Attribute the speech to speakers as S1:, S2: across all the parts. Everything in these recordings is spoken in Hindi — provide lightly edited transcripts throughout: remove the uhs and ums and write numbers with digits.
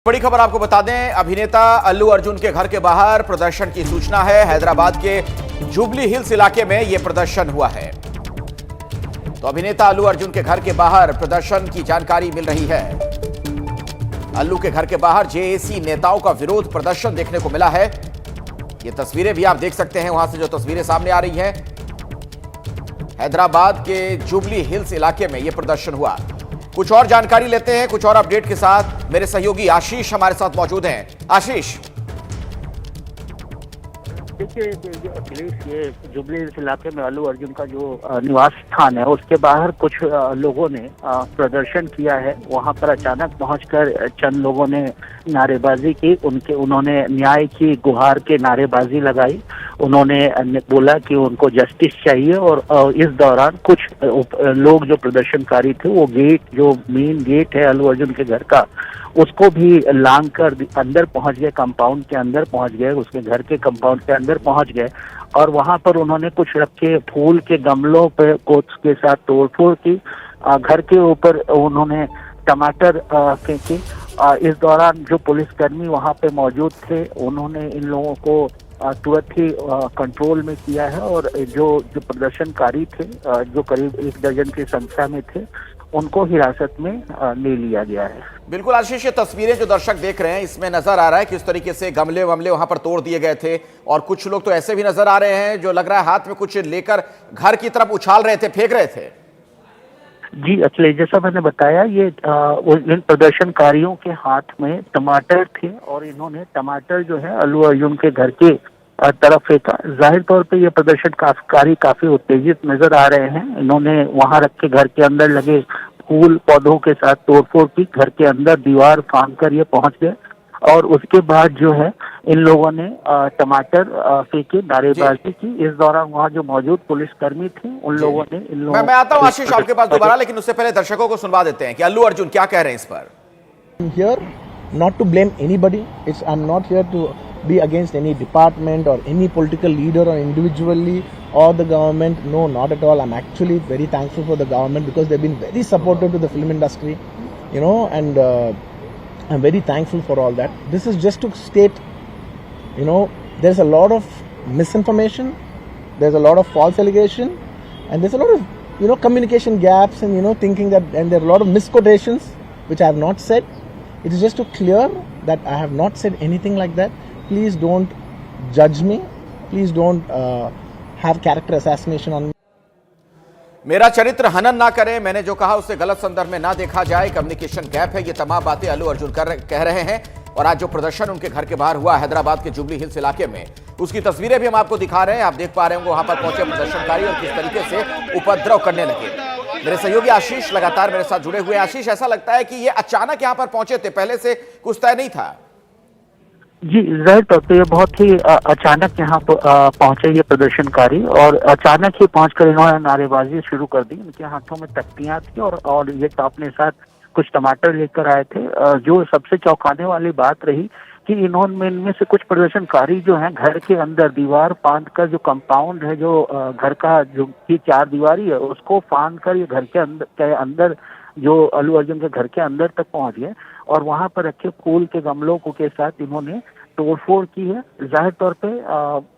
S1: बड़ी खबर आपको बता दें, अभिनेता अल्लू अर्जुन के घर के बाहर प्रदर्शन की सूचना है। हैदराबाद के जुबली हिल्स इलाके में यह प्रदर्शन हुआ है। तो अभिनेता अल्लू अर्जुन के घर के बाहर प्रदर्शन की जानकारी मिल रही है। अल्लू के घर के बाहर जेएसी नेताओं का विरोध प्रदर्शन देखने को मिला है। ये तस्वीरें भी आप देख सकते हैं, वहां से जो तस्वीरें सामने आ रही हैं। हैदराबाद के जुबली हिल्स इलाके में यह प्रदर्शन हुआ। कुछ और जानकारी लेते हैं, कुछ और अपडेट के साथ मेरे सहयोगी आशीष हमारे साथ मौजूद हैं। आशीष,
S2: देखिए, अखिलेश, ये जुबली हिल्स इलाके में अल्लू अर्जुन का जो निवास स्थान है उसके बाहर कुछ लोगों ने प्रदर्शन किया है। वहां पर अचानक पहुंचकर चंद लोगों ने नारेबाजी की, उन्होंने न्याय की गुहार के नारेबाजी लगाई। उन्होंने बोला कि उनको जस्टिस चाहिए और इस दौरान कुछ लोग जो प्रदर्शनकारी थे वो जो मेन गेट है अल्लू अर्जुन के घर का, उसको भी लांग कर अंदर पहुंच गए, कंपाउंड के अंदर पहुंच गए, उसके घर के कंपाउंड के अंदर पहुंच गए और वहां पर उन्होंने कुछ रखे फूल के गमलों पे कोच के साथ तोड़फोड़ की। घर के ऊपर उन्होंने टमाटर फेंके। इस दौरान जो पुलिसकर्मी वहां पे मौजूद थे उन्होंने इन लोगों को तुरंत ही कंट्रोल में किया है और जो प्रदर्शनकारी थे, जो करीब 1 दर्जन की संख्या में थे, उनको हिरासत में ले लिया गया है।
S1: बिल्कुल आशीष, ये तस्वीरें जो दर्शक देख रहे हैं इसमें नजर आ रहा है किस तरीके से गमले वमले वहां पर तोड़ दिए गए थे और कुछ लोग तो ऐसे भी नजर आ रहे हैं जो लग रहा है हाथ में कुछ लेकर घर की तरफ उछाल रहे थे, फेंक रहे थे।
S2: जी अखिलेश, जैसा मैंने बताया, ये इन प्रदर्शनकारियों के हाथ में टमाटर थे और इन्होंने टमाटर जो है अल्लू अर्जुन के घर के तरफ फेंका। जाहिर तौर पे ये प्रदर्शनकारी काफी उत्तेजित नजर आ रहे हैं। इन्होंने वहां रखे घर के अंदर लगे फूल पौधों के साथ तोड़फोड़ की, घर के अंदर दीवार फांद कर ये पहुंच गए और उसके बाद जो है इन लोगों ने टमाटर फेंके, नारेबाजी की। इस दौरान वहाँ जो मौजूद पुलिसकर्मी थे उन लोगों ने
S1: मैं आता हूँ आशीष आपके पास दोबारा, लेकिन उससे पहले दर्शकों को सुनवा देते हैं कि अल्लू अर्जुन क्या कह रहे हैं इस पर।
S3: Here not to blame anybody. I'm not here to be against any department or any political leader or individually or the government. No, not at all. I'm actually very thankful for the government because they've been very supportive to the film industry, and I'm very thankful for all that. This is just to state, there's a lot of misinformation, there's a lot of false allegation, and there's a lot of, communication gaps and, thinking that, and there are a lot of misquotations which I have not said. It is just to clear that I have not said anything like that. Please don't judge me. Please don't have character assassination on me.
S1: मेरा चरित्र हनन ना करें, मैंने जो कहा उसे गलत संदर्भ में ना देखा जाए, कम्युनिकेशन गैप है, ये तमाम बातें अल्लू अर्जुन कह रहे हैं। और आज जो प्रदर्शन उनके घर के बाहर हुआ हैदराबाद के जुबली हिल्स इलाके में, उसकी तस्वीरें भी हम आपको दिखा रहे हैं। आप देख पा रहे होंगे वहां पर पहुंचे प्रदर्शनकारी और किस तरीके से उपद्रव करने लगे। मेरे सहयोगी आशीष लगातार मेरे साथ जुड़े हुए। आशीष, ऐसा लगता है कि ये अचानक यहां पर पहुंचे थे, पहले से कुछ तय नहीं था?
S2: जी, जाहिर तौर पे ये बहुत ही अचानक यहाँ पहुंचे ये प्रदर्शनकारी और अचानक ही पहुंचकर इन्होंने नारेबाजी शुरू कर दी। इनके हाथों में तख्तियां थी और ये अपने साथ कुछ टमाटर लेकर आए थे। जो सबसे चौंकाने वाली बात रही कि इनमें से कुछ प्रदर्शनकारी जो हैं घर के अंदर दीवार फांद कर, जो कंपाउंड है, जो घर का जो की 4 दीवारी है, उसको फांद कर ये घर के अंदर जो अल्लू अर्जुन के घर के अंदर तक पहुंच गए और वहां पर रखे फूल के गमलों के साथ इन्होंने तोड़फोड़ की है। जाहिर तौर पे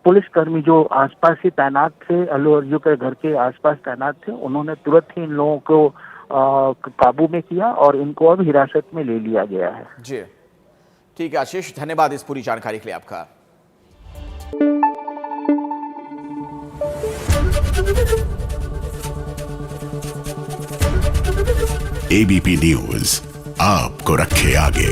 S2: पुलिसकर्मी जो आसपास ही तैनात थे, अल्लू अर्जुन के घर के आसपास तैनात थे, उन्होंने तुरंत ही इन लोगों को काबू में किया और इनको अब हिरासत में ले लिया गया है।
S1: जी ठीक है आशीष, धन्यवाद इस पूरी जानकारी के लिए आपका।
S4: एबीपी न्यूज आपको रखे आगे।